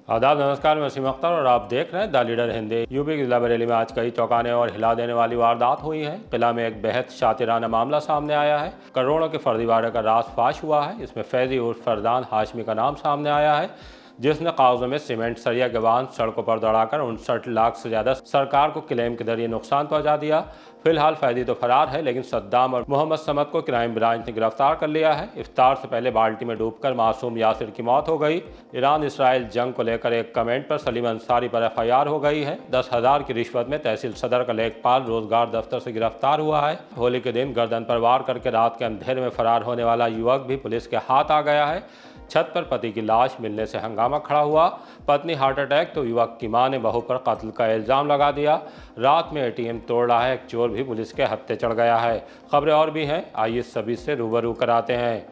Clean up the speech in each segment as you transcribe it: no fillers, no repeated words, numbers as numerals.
आदाब, नमस्कार। मैं वसीम अख्तर और आप देख रहे हैं द लीडर हिंदी। यूपी के जिला बरेली में आज कई चौंकाने और हिला देने वाली वारदात हुई है। किला में एक बेहद शातिराना मामला सामने आया है। करोड़ों के फर्जीवाड़े का राज फाश हुआ है। इसमें फैजी उर्फ फरदान हाशमी का नाम सामने आया है, जिसने कागजों में सीमेंट सरिया के बांध सड़कों पर दौड़ाकर 59 लाख से ज्यादा सरकार को क्लेम के जरिए नुकसान पहुंचा दिया। फिलहाल फैजी तो फरार है, लेकिन सद्दाम और मोहम्मद समद को क्राइम ब्रांच ने गिरफ्तार कर लिया है। इफ्तार से पहले बाल्टी में डूबकर मासूम यासिर की मौत हो गई। ईरान इसराइल जंग को लेकर एक कमेंट पर सलीम अंसारी पर FIR हो गई है। 10,000 की रिश्वत में तहसील सदर का लेखपाल रोजगार दफ्तर से गिरफ्तार हुआ है। होली के दिन गर्दन पर वार करके रात के अंधेरे में फरार होने वाला युवक भी पुलिस के हाथ आ गया है। छत पर पति की लाश मिलने से हंगामा खड़ा हुआ। पत्नी हार्ट अटैक तो युवक की मां ने बहू पर कत्ल का इल्जाम लगा दिया। रात में ATM तोड़ रहा है एक चोर भी पुलिस के हत्थे चढ़ गया है। खबरें और भी हैं, आइए सभी से रूबरू कराते हैं।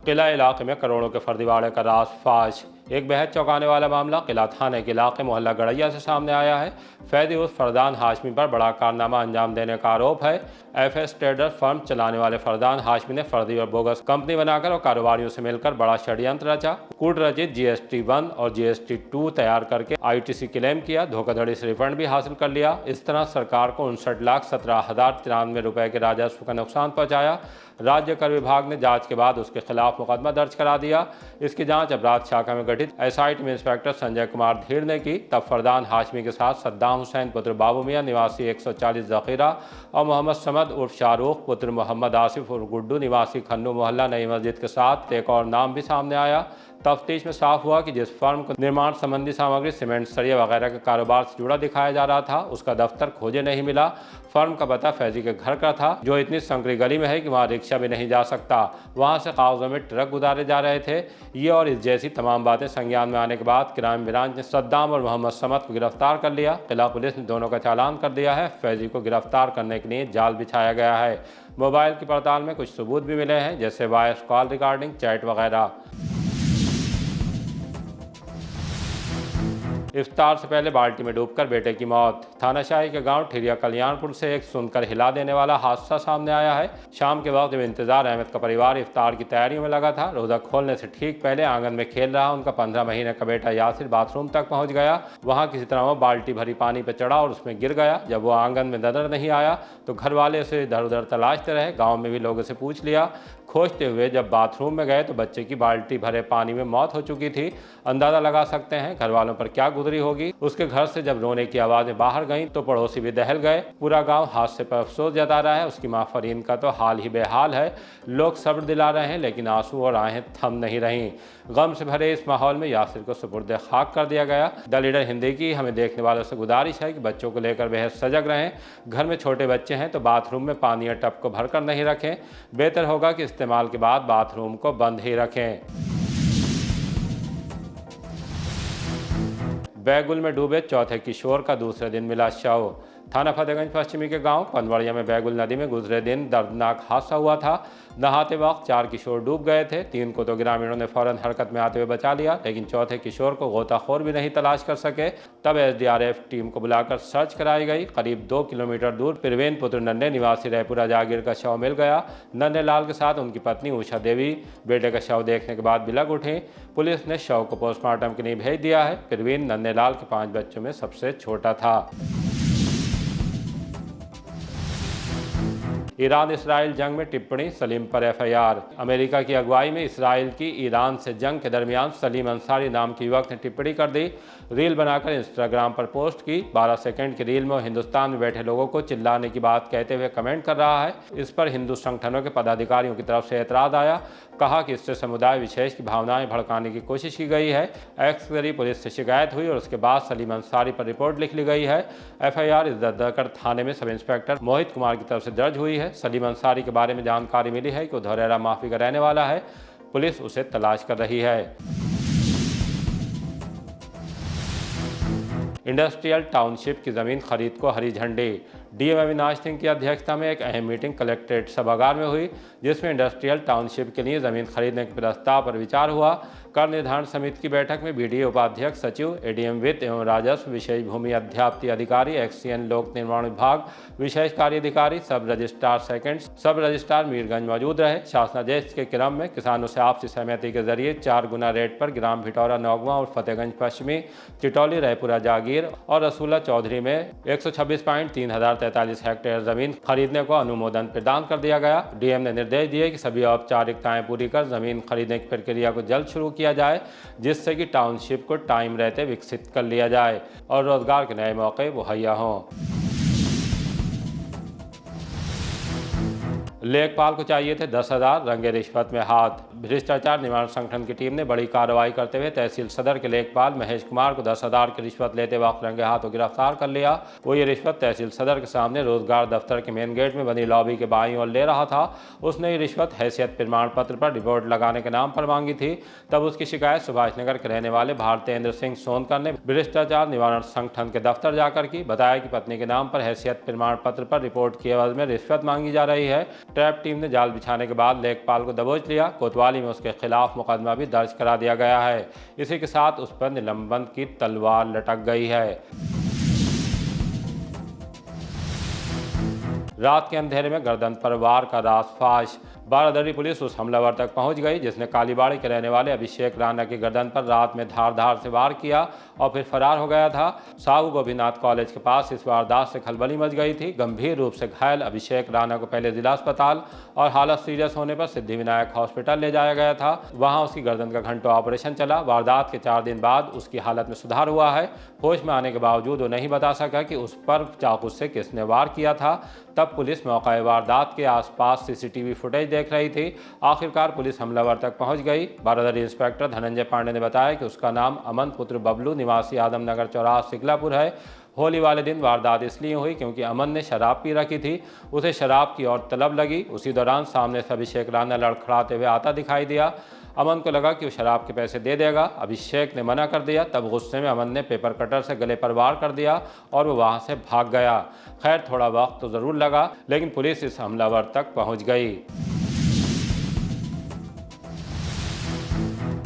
किला इलाके में करोड़ों के फर्जीवाड़े का राज फाश। एक बेहद चौंकाने वाला मामला किला थाने के इलाके मोहल्ला गड़ैया से सामने आया है। फैजी उर्फ फरदान हाशमी पर बड़ा कारनामा अंजाम देने का आरोप है। FS ट्रेडर फर्म चलाने वाले फरदान हाशमी ने फर्जी और बोगस कंपनी बनाकर और कारोबारियों से मिलकर बड़ा षड्यंत्र रचा। कूट रचित GST 1 और GST 2 तैयार करके ITC क्लेम किया। धोखाधड़ी से रिफंड भी हासिल कर लिया। इस तरह सरकार को 59,17,093 रुपए के राजस्व का नुकसान पहुंचाया। राज्य कर विभाग ने जांच के बाद उसके खिलाफ मुकदमा दर्ज करा दिया। इसकी जांच अपराध शाखा में गठित SI team inspector Sanjay Kumar धीर ने की। तब फरदान हाशमी के साथ सद्दाम हुसैन पुत्र बाबू मियां निवासी 140 जखीरा और मोहम्मद समद उर्फ शाहरुख पुत्र मोहम्मद आसिफ उर्फ गुड्डू निवासी खन्नू मोहल्ला नई मस्जिद के साथ एक और नाम भी सामने आया। तफ्तीश में साफ हुआ कि जिस फर्म को निर्माण संबंधी सामग्री सीमेंट सरिया वगैरह के कारोबार से जुड़ा दिखाया जा रहा था, उसका दफ्तर खोजे नहीं मिला। फर्म का पता फैजी के घर का था, जो इतनी संकरी गली में है कि वहाँ रिक्शा भी नहीं जा सकता। वहाँ से कागजों में ट्रक गुजारे जा रहे थे। ये और इस जैसी तमाम बातें संज्ञान में आने के बाद क्राइम ब्रांच ने सद्दाम और मोहम्मद समद को गिरफ्तार कर लिया। किला पुलिस ने दोनों का चालान कर दिया है। फैजी को गिरफ्तार करने के लिए जाल बिछाया गया है। मोबाइल की पड़ताल में कुछ सबूत भी मिले हैं, जैसे वॉइस कॉल रिकॉर्डिंग, चैट वगैरह। इफ्तार से पहले बाल्टी में डूबकर बेटे की मौत। थानाशाही के गांव ठिरिया कल्याणपुर से एक सुनकर हिला देने वाला हादसा सामने आया है। शाम के वक्त जब इंतजार अहमद का परिवार इफ्तार की तैयारियों में लगा था, रोजा खोलने से ठीक पहले आंगन में खेल रहा उनका 15 महीने का बेटा यासिर बाथरूम तक पहुंच गया। वहां किसी तरह वो बाल्टी भरी पानी पर चढ़ा और उसमें गिर गया। जब वो आंगन में नजर नहीं आया तो घर वाले उसे इधर उधर तलाशते रहे। गाँव में भी लोगों से पूछ लिया। खोजते हुए जब बाथरूम में गए तो बच्चे की बाल्टी भरे पानी में मौत हो चुकी थी। अंदाजा लगा सकते हैं घर वालों पर क्या गुजरी होगी। उसके घर से जब रोने की आवाजें बाहर गईं तो पड़ोसी भी दहल गए। पूरा गांव हादसे पर अफसोस जता रहा है। उसकी मां फरीन का तो हाल ही बेहाल है। लोग सब्र दिला रहे हैं, लेकिन आंसू और आहें थम नहीं रहीं। गम से भरे इस माहौल में यासिर को सुपुर्द खाक कर दिया गया। द लीडर हिंदी की हमें देखने वालों से गुजारिश है कि बच्चों को लेकर बेहद सजग रहें। घर में छोटे बच्चे हैं तो बाथरूम में पानी या टब को भरकर नहीं रखें। बेहतर होगा कि इस्तेमाल के बाद बाथरूम को बंद ही रखें। बैगुल में डूबे चौथे किशोर का दूसरे दिन मिला शव। थाना फतेहगंज पश्चिमी के गांव पनवड़िया में बैगुल नदी में गुजरे दिन दर्दनाक हादसा हुआ था। नहाते वक्त 4 किशोर डूब गए थे। 3 को तो ग्रामीणों ने फौरन हरकत में आते हुए बचा लिया, लेकिन चौथे किशोर को गोताखोर भी नहीं तलाश कर सके। तब SDRF टीम को बुलाकर सर्च कराई गई। करीब 2 किलोमीटर दूर प्रवीण पुत्र नन्हे निवासी रायपुरा जागीर का शव मिल गया। नन्हे लाल के साथ उनकी पत्नी उषा देवी बेटे का शव देखने के बाद बिलख उठी। पुलिस ने शव को पोस्टमार्टम के लिए भेज दिया है। प्रवीण नन्हे लाल के 5 बच्चों में सबसे छोटा था। ईरान इसराइल जंग में टिप्पणी, सलीम पर FIR। अमेरिका की अगुवाई में इसराइल की ईरान से जंग के दरमियान सलीम अंसारी नाम के युवक ने टिप्पणी कर दी। रील बनाकर इंस्टाग्राम पर पोस्ट की। 12 सेकंड की रील में वो हिंदुस्तान में बैठे लोगों को चिल्लाने की बात कहते हुए कमेंट कर रहा है। इस पर हिंदू संगठनों के पदाधिकारियों की तरफ से एतराज़ आया। कहा कि इससे समुदाय विशेष की भावनाएं भड़काने की कोशिश की गई है। एक्स के जरिए पुलिस से शिकायत हुई और उसके बाद सलीम अंसारी पर रिपोर्ट लिख ली गई है। FIR इज्जतनगर थाने में सब इंस्पेक्टर मोहित कुमार की तरफ से दर्ज हुई है। सलीम अंसारी के बारे में जानकारी मिली है कि वो धौरेरा माफी का रहने वाला है। पुलिस उसे तलाश कर रही है। इंडस्ट्रियल टाउनशिप की जमीन खरीद को हरी झंडी। डीएम अविनाश सिंह की अध्यक्षता में एक अहम मीटिंग कलेक्ट्रेट सभागार में हुई, जिसमें इंडस्ट्रियल टाउनशिप के लिए जमीन खरीदने के प्रस्ताव पर विचार हुआ। कर निर्धारण समिति की बैठक में बीडीए उपाध्यक्ष सचिव, एडीएम वित्त एवं राजस्व, विशेष भूमि अध्याप्ति अधिकारी, एक्सीएन लोक निर्माण विभाग, विशेष कार्य अधिकारी, सब रजिस्ट्रार सेकंड, सब रजिस्ट्रार मीरगंज मौजूद रहे। शासनादेश के क्रम में किसानों से आपसी सहमति के जरिए 4 गुना रेट पर ग्राम भिटौरा नौगवा और फतेहगंज पश्चिमी, चिटौली रायपुरा जागीर और रसूला चौधरी में 126.3043 हेक्टेयर जमीन खरीदने को अनुमोदन प्रदान कर दिया गया। डीएम ने निर्देश दिए कि सभी औपचारिकताएं पूरी कर जमीन खरीदने की प्रक्रिया को जल्द शुरू किया जाए, जिससे कि टाउनशिप को टाइम रहते विकसित कर लिया जाए और रोजगार के नए मौके मुहैया हों। लेखपाल को चाहिए थे 10,000, रंगे रिश्वत में हाथ। भ्रष्टाचार निवारण संगठन की टीम ने बड़ी कार्रवाई करते हुए तहसील सदर के लेखपाल महेश कुमार को 10,000 की रिश्वत लेते वक्त रंगे हाथों गिरफ्तार कर लिया। वो ये रिश्वत तहसील सदर के सामने रोजगार दफ्तर के मेन गेट में बनी लॉबी के बाईं ओर ले रहा था। उसने ये रिश्वत हैसियत प्रमाण पत्र पर रिपोर्ट लगाने के नाम पर मांगी थी। तब उसकी शिकायत सुभाष नगर के रहने वाले भारतेंद्र सिंह सोनकर ने भ्रष्टाचार निवारण संगठन के दफ्तर जाकर की। बताया कि पत्नी के नाम पर हैसियत प्रमाण पत्र पर रिपोर्ट की एवज में रिश्वत मांगी जा रही है। ट्रैप टीम ने जाल बिछाने के बाद लेखपाल को दबोच लिया। कोतवाली में उसके खिलाफ मुकदमा भी दर्ज करा दिया गया है। इसी के साथ उस पर निलंबन की तलवार लटक गई है। रात के अंधेरे में गर्दन पर वार का रासफाश। बारादरी पुलिस उस हमलावर तक पहुंच गई जिसने कालीबाड़ी के रहने वाले अभिषेक राणा की गर्दन पर रात में धार से वार किया और फिर फरार हो गया था। साहू गोपीनाथ कॉलेज के पास इस वारदात से खलबली मच गई थी। गंभीर रूप से घायल अभिषेक राणा को पहले जिला अस्पताल और हालत सीरियस होने पर सिद्धिविनायक हॉस्पिटल ले जाया गया था। वहां उसकी गर्दन का घंटों ऑपरेशन चला। वारदात के 4 दिन बाद उसकी हालत में सुधार हुआ है। होश में आने के बावजूद वो नहीं बता सका कि उस पर चाकू से किसने वार किया था। तब पुलिस मौका वारदात के आसपास सीसीटीवी फुटेज देख रही थी। आखिरकार पुलिस हमलावर तक पहुंच गई। बारादरी इंस्पेक्टर धनंजय पांडे ने बताया कि उसका नाम अमन पुत्र बबलू निवासी आदमनगर चौराहा सिगलापुर है। होली वाले दिन वारदात इसलिए हुई क्योंकि अमन ने शराब पी रखी थी। उसे शराब की और तलब लगी। उसी दौरान सामने से अभिषेक राणा लड़खड़ाते हुए आता दिखाई दिया। अमन को लगा कि वो शराब के पैसे दे देगा। अभिषेक ने मना कर दिया। तब गुस्से में अमन ने पेपर कटर से गले पर वार कर दिया और वो वहां से भाग गया। खैर थोड़ा वक्त तो जरूर लगा, लेकिन पुलिस इस हमलावर तक पहुंच गई।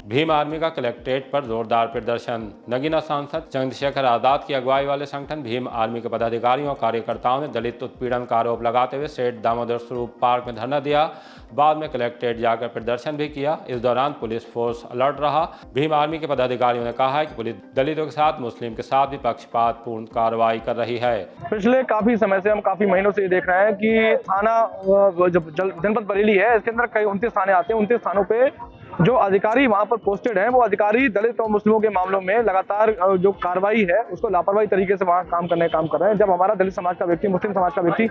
भीम आर्मी का कलेक्ट्रेट पर जोरदार प्रदर्शन। नगीना सांसद चंद्रशेखर आजाद की अगुवाई वाले संगठन भीम आर्मी के पदाधिकारियों और कार्यकर्ताओं ने दलित उत्पीड़न का आरोप लगाते हुए सेठ दामोदर स्वरूप पार्क में धरना दिया। बाद में कलेक्ट्रेट जाकर प्रदर्शन भी किया। इस दौरान पुलिस फोर्स अलर्ट रहा। भीम आर्मी के पदाधिकारियों ने कहा है कि पुलिस दलितों के साथ मुस्लिम के साथ भी पक्षपातपूर्ण कार्रवाई कर रही है। पिछले काफी समय से हम काफी महीनों से देख रहे हैं कि थाना जनपद बरेली है, इसके अंदर कई 29 थाने आते हैं। 29 थानों पे जो अधिकारी वहां पर पोस्टेड हैं वो अधिकारी दलित और मुस्लिमों के मामलों में लगातार जो कार्रवाई है उसको लापरवाही तरीके से वहां काम कर रहे हैं। जब हमारा दलित समाज का व्यक्ति, मुस्लिम समाज का व्यक्ति,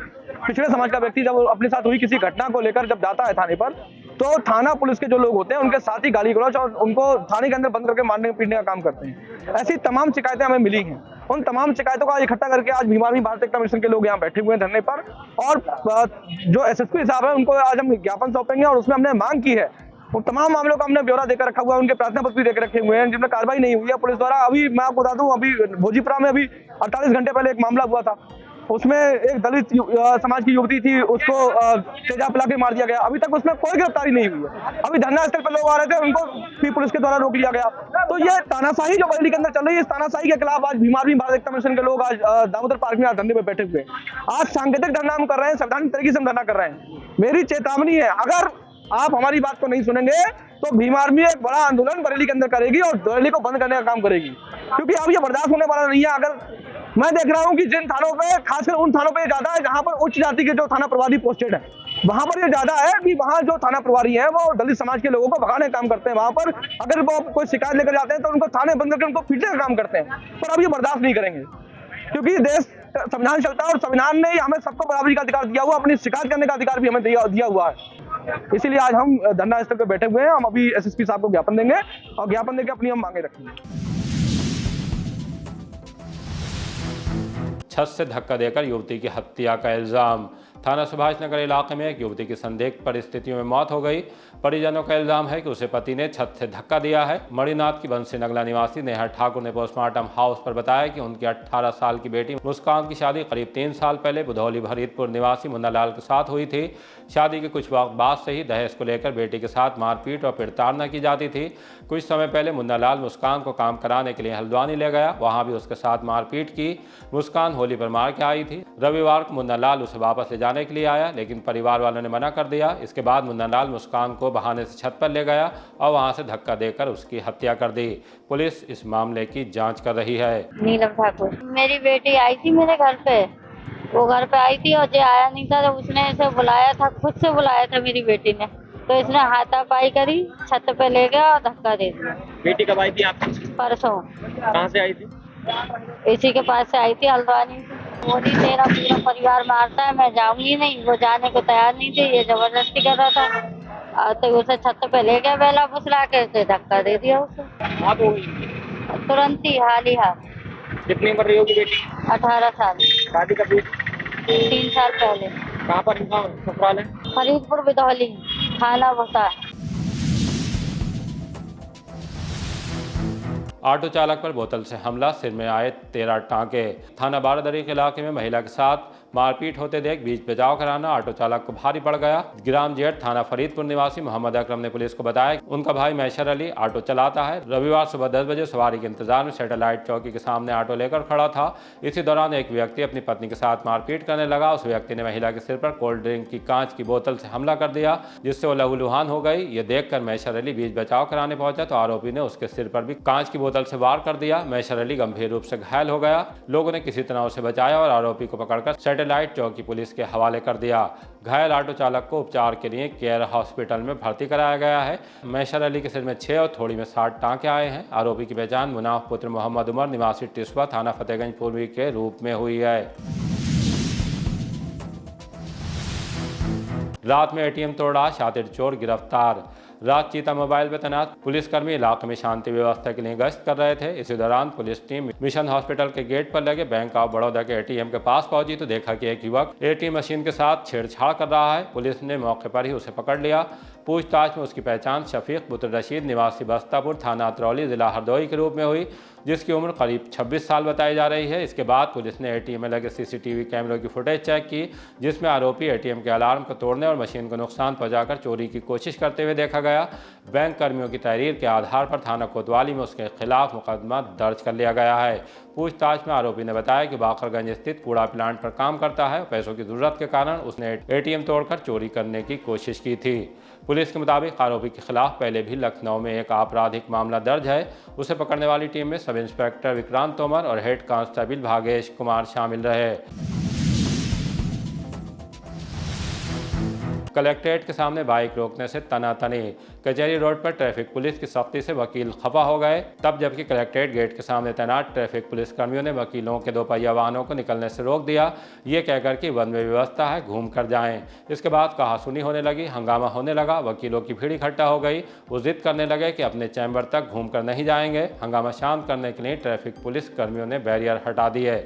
पिछड़े समाज का व्यक्ति जब अपने साथ हुई किसी घटना को लेकर जब जाता है थाने पर, तो थाना पुलिस के जो लोग होते हैं उनके साथ ही गाली गलौज और उनको थाने के अंदर बंद करके मारने पीटने का काम करते हैं। ऐसी तमाम शिकायतें हमें मिली हैं। उन तमाम शिकायतों को इकट्ठा करके आज भीम आर्मी भारत एकता मिशन के लोग यहाँ बैठे हुए हैं धरने पर, और जो एसएसपी साहब है उनको आज हम ज्ञापन सौंपेंगे और उसमें हमने मांग की है। उन तमाम मामलों का हमने ब्यौरा देकर रखा हुआ है, उनके प्रार्थना पत्र भी देकर रखे हुए हैं जिनमें कार्रवाई नहीं हुई है पुलिस द्वारा। अभी मैं आपको बता दूं, अभी भोजीपुरा में अभी 48 घंटे पहले एक मामला हुआ था। उसमें एक दलित समाज की युवती थी, उसको तेजाब पिला के मार दिया गया। अभी तक उसमें कोई गिरफ्तारी नहीं हुई है। अभी धरना स्थल पर लोग आ रहे थे, उनको भी पुलिस के द्वारा रोक लिया गया। तो ये तानाशाही जो बरेली के अंदर चल रही है, इस तानाशाही के खिलाफ आज भीम आर्मी भारत एकता मिशन के लोग आज दामोदर पार्क में धरने पर बैठे हुए। आज सांकेतिक धरना हम कर रहे हैं, संवैधानिक तरीके से हम धरना कर रहे हैं। मेरी चेतावनी है, अगर आप हमारी बात को नहीं सुनेंगे तो भीम आर्मी एक बड़ा आंदोलन बरेली के अंदर करेगी और बरेली को बंद करने का काम करेगी, क्योंकि अब ये बर्दाश्त होने वाला नहीं है। अगर मैं देख रहा हूं कि जिन थानों पे, खासकर उन थानों पे ज्यादा है जहां पर उच्च जाति के जो थाना प्रभारी पोस्टेड है, वहां पर ये ज्यादा है कि वहां जो थाना प्रभारी है वो दलित समाज के लोगों को भगाने का काम करते हैं। वहां पर अगर वो कोई शिकायत लेकर जाते हैं तो उनको थाने बंद करके उनको पीटने का काम करते हैं। पर अब ये बर्दाश्त नहीं करेंगे, क्योंकि देश संविधान चलता है और संविधान ने हमें सबको बराबरी का अधिकार दिया हुआ, अपनी शिकायत करने का अधिकार भी हमें दिया हुआ है। इसीलिए आज हम धरना स्थल पर बैठे हुए हैं। हम अभी एसएसपी साहब को ज्ञापन देंगे और ज्ञापन देकर अपनी हम मांगे रखेंगे। छत से धक्का देकर युवती की हत्या का इल्जाम। थाना सुभाष नगर इलाके में एक युवती की संदिग्ध परिस्थितियों में मौत हो गई। परिजनों का इल्जाम है कि उसे पति ने छत से धक्का दिया है। मणिनाथ की बंसी नगला निवासी नेहा ठाकुर ने पोस्टमार्टम हाउस पर बताया कि उनकी 18 साल की बेटी मुस्कान की शादी करीब 3 साल पहले बुधौली भरीतपुर निवासी मुन्नालाल के साथ हुई थी। शादी के कुछ वक्त बाद से ही दहेज को लेकर बेटी के साथ मारपीट और प्रताड़ना की जाती थी। कुछ समय पहले मुन्नालाल मुस्कान को काम कराने के लिए हल्द्वानी ले गया, वहां भी उसके साथ मारपीट की। मुस्कान होली पर मार के आई थी। रविवार को मुन्नालाल उसे वापस ले जाने के लिए आया, लेकिन परिवार वालों ने मना कर दिया। इसके बाद मुन्नालाल मुस्कान को बहाने से छत पर ले गया और वहां से धक्का देकर उसकी हत्या कर दी। पुलिस इस मामले की जांच कर रही है। नीलम ठाकुर, मेरी बेटी आई थी मेरे घर पे, वो घर पे आई थी और जो आया नहीं था, तो उसने इसे बुलाया था, खुद से बुलाया था मेरी बेटी ने, तो इसने हाथापाई करी, छत पे ले गया और धक्का दे दिया। बेटी कब आई थी आपकी? परसों। कहाँ से आई थी? इसी के पास से आई थी, हल्द्वानी से। वो नहीं, तेरा पूरा परिवार मारता है, मैं जाऊंगी नहीं। वो जाने को तैयार नहीं थी, ये जबरदस्ती कर रहा था, तो उसे छत पे ले गया, बेला फुसला के धक्का दे दिया उसे। मौत हो गई तुरंत ही, हाल ही हाल। कितनी उम्र रही होगी बेटी? 18 साल। शादी कब हुई? 3 साल पहले। कहाँ पर इनका ससुराल है? फरीदपुर बुधौली, थाना भोसा। ऑटो चालक पर बोतल से हमला, सिर में आए 13 टांके। थाना बारादरी के इलाके में महिला के साथ मारपीट होते देख बीच बचाव कराना ऑटो चालक को भारी पड़ गया। ग्राम जेठ थाना फरीदपुर निवासी मोहम्मद अकरम ने पुलिस को बताया उनका भाई मैशर अली ऑटो चलाता है। रविवार सुबह 10 बजे सवारी के इंतजार में सैटेलाइट चौकी के सामने ऑटो लेकर खड़ा था। इसी दौरान एक व्यक्ति अपनी पत्नी के साथ मारपीट करने लगा। उस व्यक्ति ने महिला के सिर पर कोल्ड ड्रिंक की कांच की बोतल से हमला कर दिया, जिससे वो लहूलुहान हो गई। ये देखकर मैशर अली बीच बचाव कराने पहुंचा तो आरोपी ने उसके सिर पर भी कांच की बोतल से वार कर दिया। मैशर अली गंभीर रूप से घायल हो गया। लोगों ने किसी तरह उसे बचाया और आरोपी को पकड़कर सैटेलाइट चौकी पुलिस के हवाले कर दिया। घायल ऑटो चालक को उपचार के लिए केयर हॉस्पिटल में भर्ती कराया गया है। मैशर अली के सिर में 6 और थोड़ी में 60 टांके आए हैं। आरोपी की पहचान मुनाफ पुत्र मोहम्मद उमर निवासी टिस्वा थाना फतेहगंज पूर्वी के रूप में हुई है। रात में एटीएम तोड़ा, शातिर चोर गिरफ्तार। रात चीता मोबाइल पर तैनात पुलिसकर्मी इलाके में शांति व्यवस्था के लिए गश्त कर रहे थे। इसी दौरान पुलिस टीम मिशन हॉस्पिटल के गेट पर लगे बैंक ऑफ बड़ौदा के एटीएम के पास पहुंची तो देखा कि एक युवक एटीएम मशीन के साथ छेड़छाड़ कर रहा है। पुलिस ने मौके पर ही उसे पकड़ लिया। पूछताछ में उसकी पहचान शफीक पुत्र रशीद निवासी बस्तापुर थाना अतरौली जिला हरदोई के रूप में हुई, जिसकी उम्र करीब 26 साल बताई जा रही है। इसके बाद पुलिस ने एटीएम में लगे सीसीटीवी कैमरों की फुटेज चेक की, जिसमें आरोपी एटीएम के अलार्म को तोड़ने और मशीन को नुकसान पहुंचाकर चोरी की कोशिश करते हुए देखा गया। बैंक कर्मियों की तहरीर के आधार पर थाना कोतवाली में उसके खिलाफ मुकदमा दर्ज कर लिया गया है। पूछताछ में आरोपी ने बताया कि बाकरगंज स्थित कूड़ा प्लांट पर काम करता है। पैसों की जरूरत के कारण उसने एटीएम तोड़कर चोरी करने की कोशिश की थी। पुलिस के मुताबिक आरोपी के खिलाफ पहले भी लखनऊ में एक आपराधिक मामला दर्ज है। उसे पकड़ने वाली टीम में सब इंस्पेक्टर विक्रांत तोमर और हेड कांस्टेबल भागेश कुमार शामिल रहे। कलेक्ट्रेट के सामने बाइक रोकने से तनातनी। कचहरी रोड पर ट्रैफिक पुलिस की सख्ती से वकील खफा हो गए, तब जबकि कलेक्ट्रेट गेट के सामने तैनात ट्रैफिक पुलिस कर्मियों ने वकीलों के 2 पहिया वाहनों को निकलने से रोक दिया, ये कहकर कि वन वे व्यवस्था है, घूम कर जाएं। इसके बाद कहासुनी होने लगी, हंगामा होने लगा, वकीलों की भीड़ इकट्ठा हो गई। वो जिद करने लगे कि अपने चैम्बर तक घूम कर नहीं जाएंगे। हंगामा शांत करने के लिए ट्रैफिक पुलिस कर्मियों ने बैरियर हटा दिए।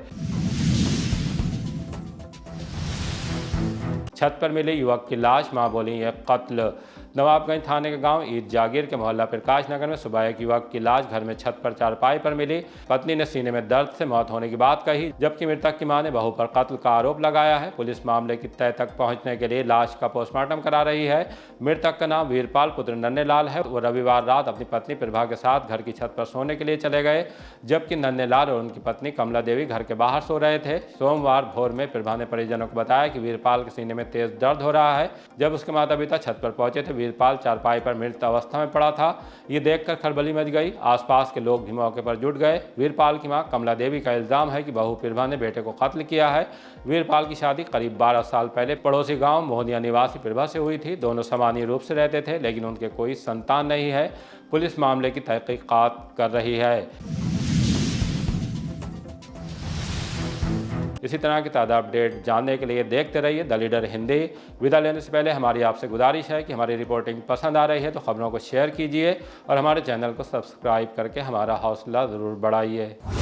छत पर मिली युवक की लाश, मां बोली ये कत्ल। नवाबगंज थाने के गांव ईद जागीर के मोहल्ला प्रकाश नगर में सुबह एक युवक की लाश घर में छत पर चारपाई पर मिली। पत्नी ने सीने में दर्द से मौत होने की बात कही, जबकि मृतक की मां ने बहू पर कत्ल का आरोप लगाया है। पुलिस मामले की तह तक पहुंचने के लिए लाश का पोस्टमार्टम करा रही है। मृतक का नाम वीरपाल पुत्र नन्हेलाल है। वो रविवार रात अपनी पत्नी प्रभा के साथ घर की छत पर सोने के लिए चले गए, जबकि नन्हेलाल और उनकी पत्नी कमला देवी घर के बाहर सो रहे थे। सोमवार भोर में प्रभा ने परिजनों को बताया कि वीरपाल के सीने में तेज दर्द हो रहा है। जब उसके माता पिता छत पर पहुंचे तो वीरपाल चारपाई पर मृत अवस्था में पड़ा था। ये देखकर खलबली मच गई। आसपास के लोग भी मौके पर जुट गए। वीरपाल की मां कमला देवी का इल्जाम है कि बहू प्रभा ने बेटे को कत्ल किया है। वीरपाल की शादी करीब 12 साल पहले पड़ोसी गांव मोहनिया निवासी प्रभा से हुई थी। दोनों सामान्य रूप से रहते थे, लेकिन उनके कोई संतान नहीं है। पुलिस मामले की तहकीकात कर रही है। इसी तरह की ताज़ा अपडेट जानने के लिए देखते रहिए द लीडर हिंदी। विदा लेने से पहले हमारी आपसे गुजारिश है कि हमारी रिपोर्टिंग पसंद आ रही है तो खबरों को शेयर कीजिए और हमारे चैनल को सब्सक्राइब करके हमारा हौसला ज़रूर बढ़ाइए।